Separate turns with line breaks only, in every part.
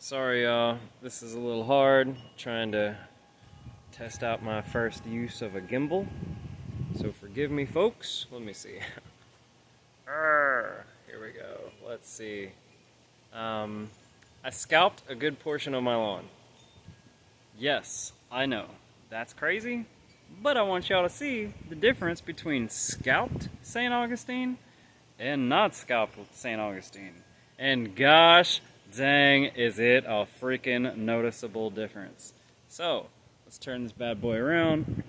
Sorry y'all, this is a little hard, trying to test out my first use of a gimbal. So forgive me folks, let me see. Here we go, let's see. I scalped a good portion of my lawn. Yes, I know, that's crazy, but I want y'all to see the difference between scalped St. Augustine and not scalped St. Augustine. And gosh dang, is it a freaking noticeable difference. So, let's turn this bad boy around.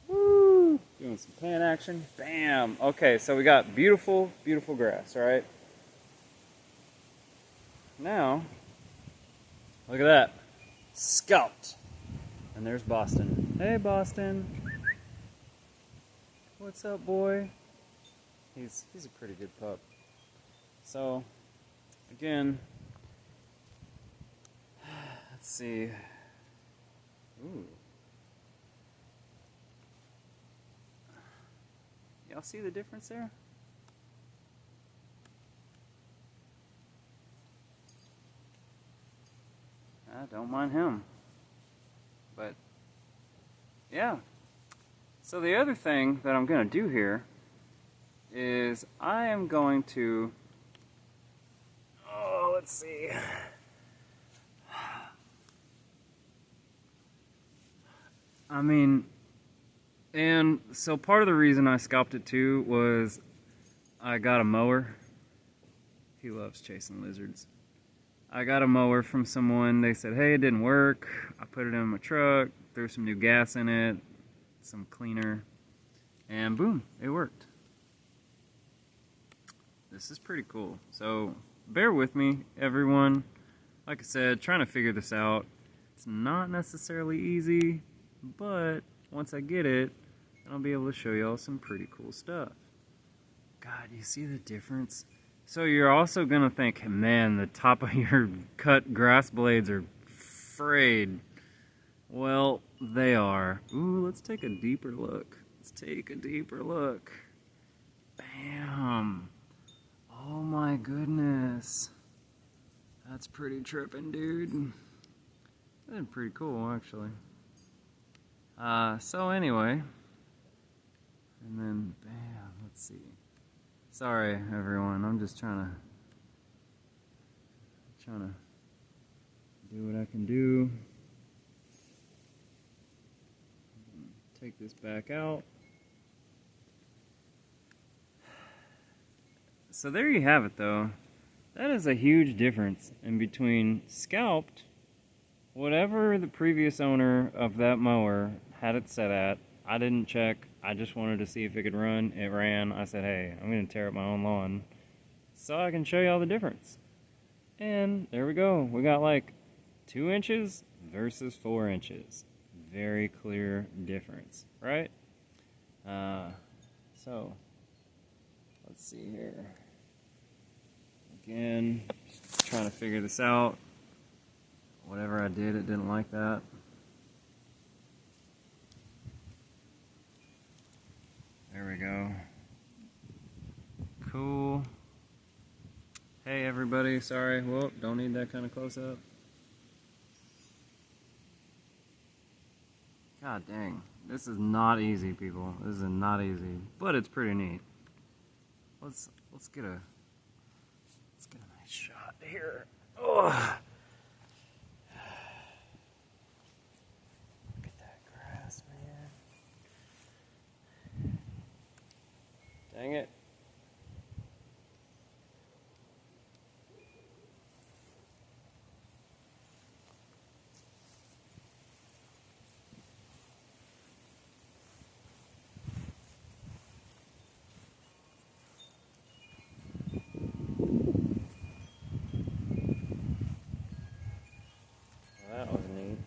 Woo! Doing some pan action. Bam! Okay, so we got beautiful, beautiful grass, right? Now, look at that. Scalped. And there's Boston. Hey, Boston. What's up, boy? He's a pretty good pup. So, again, let's see. Ooh. Y'all see the difference there? I don't mind him. But, yeah. So the other thing that I'm going to do here is I am going to, let's see. I mean, and so part of the reason I scalped it too was I got a mower. He loves chasing lizards. I got a mower from someone. They said, hey, it didn't work. I put it in my truck, threw some new gas in it, some cleaner, and boom, it worked. This is pretty cool. So bear with me, everyone. Like I said, trying to figure this out. It's not necessarily easy, but once I get it, I'll be able to show y'all some pretty cool stuff. God, you see the difference? So you're also gonna think, man, the top of your cut grass blades are frayed. Well, they are. Ooh, let's take a deeper look. Let's take a deeper look. Bam. Oh my goodness. That's pretty tripping, dude. That's pretty cool, actually. So anyway. And then, bam, let's see. Sorry, everyone. I'm just trying to do what I can do. Take this back out. So there you have it, though. That is a huge difference in between scalped, whatever the previous owner of that mower had it set at. I didn't check. I just wanted to see if it could run. It ran. I said, hey, I'm going to tear up my own lawn so I can show you all the difference. And there we go. We got like 2 inches versus 4 inches. Very clear difference, right? So, let's see here. Again, just trying to figure this out. Whatever I did, it didn't like that. There we go. Cool. Hey everybody, sorry. Whoa, don't need that kind of close up. God dang. This is not easy, people. This is not easy. But it's pretty neat. Let's get a nice shot here. Oh. Look at that grass, man. Dang it. That was neat.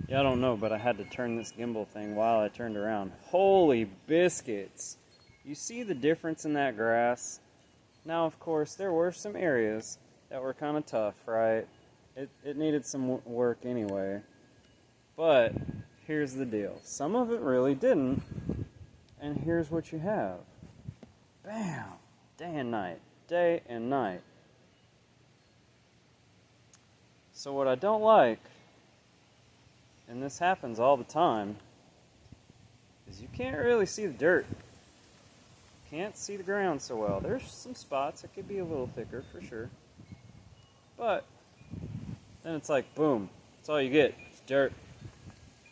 Yeah, I don't know, but I had to turn this gimbal thing while I turned around. Holy biscuits! You see the difference in that grass? Now, of course, there were some areas that were kind of tough, right? It needed some work anyway. But here's the deal. Some of it really didn't. And here's what you have. Bam! Day and night. Day and night. So what I don't like, and this happens all the time, is you can't really see the dirt. Can't see the ground so well. There's some spots it could be a little thicker for sure. But then it's like boom. That's all you get. It's dirt.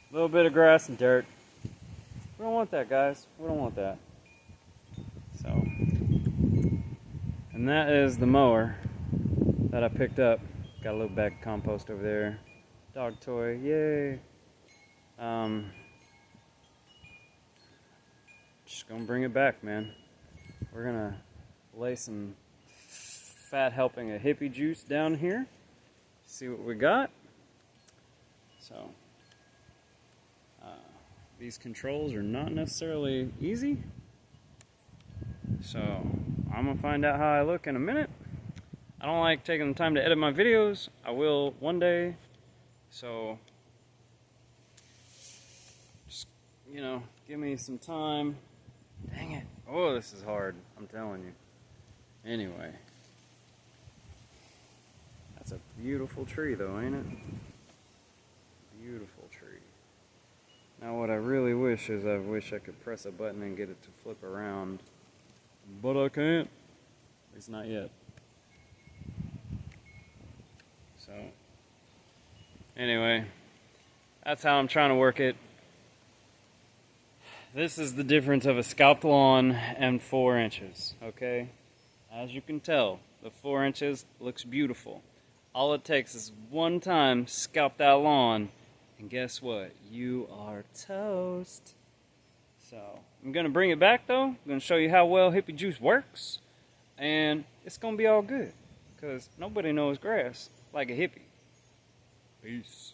A little bit of grass and dirt. We don't want that, guys. We don't want that. So, and that is the mower that I picked up. Got a little bag of compost over there. Dog toy, yay. Just gonna bring it back, man. We're gonna lay some fat helping of hippie juice down here. See what we got. So, these controls are not necessarily easy. So, I'm gonna find out how I look in a minute. I don't like taking the time to edit my videos. I will one day. So, just, you know, give me some time. Dang it. Oh, this is hard. I'm telling you. Anyway. That's a beautiful tree though, ain't it? Beautiful tree. Now what I really wish is I wish I could press a button and get it to flip around. But I can't. At least not yet. So, anyway, that's how I'm trying to work it. This is the difference of a scalped lawn and 4 inches, okay? As you can tell, the 4 inches looks beautiful. All it takes is one time scalp that lawn, and guess what? You are toast. So, I'm going to bring it back though. I'm going to show you how well hippie juice works, and it's going to be all good, because nobody knows grass like a hippie. Peace.